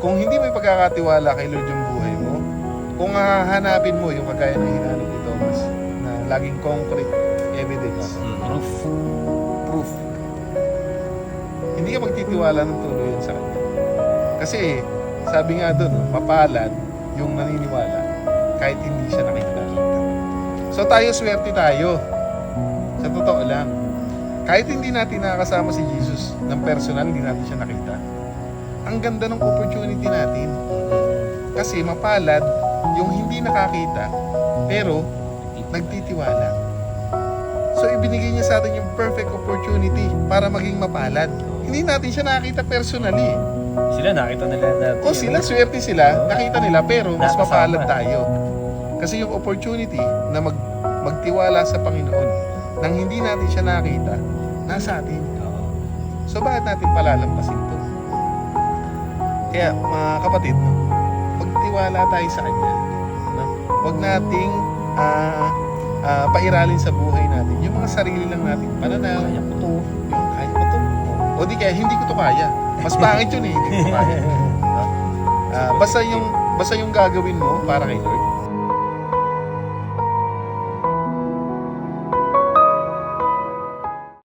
kung hindi mo pagkakatiwala kay Lord yung buhay mo, kung hahanapin mo yung kagaya ng hinanap ni Thomas, na laging concrete evidence, proof, hindi ka magtitiwala ng tuluyan sa kanya. Kasi sabi nga doon, mapalad yung naniniwala kahit hindi siya nakita. So tayo, swerte tayo. Sa totoo lang. Kahit hindi natin nakakasama si Jesus ng personal, hindi natin siya nakita. Ang ganda ng opportunity natin. Kasi mapalad yung hindi nakakita, pero nagtitiwala. So ibinigay niya sa atin yung perfect opportunity para maging mapalad. Hindi natin siya nakita personally. Sila nakita nila natin. O sila, swerte sila, nakita nila, pero mas Nakasama. mapalad tayo. Kasi yung opportunity na magtiwala sa Panginoon nang hindi natin siya nakita, nasa atin. So bakit natin palalampasin to? Kaya mga kapatid, no, magtiwala tayo sa Kanya. No? Huwag nating pairalin sa buhay natin yung mga sarili lang natin pananaw. Kaya ko to. Kaya ko to. O di kaya, hindi ko to kaya. Mas pangit yun eh, hindi ko to kaya. No? Basta yung gagawin mo para kay Lord,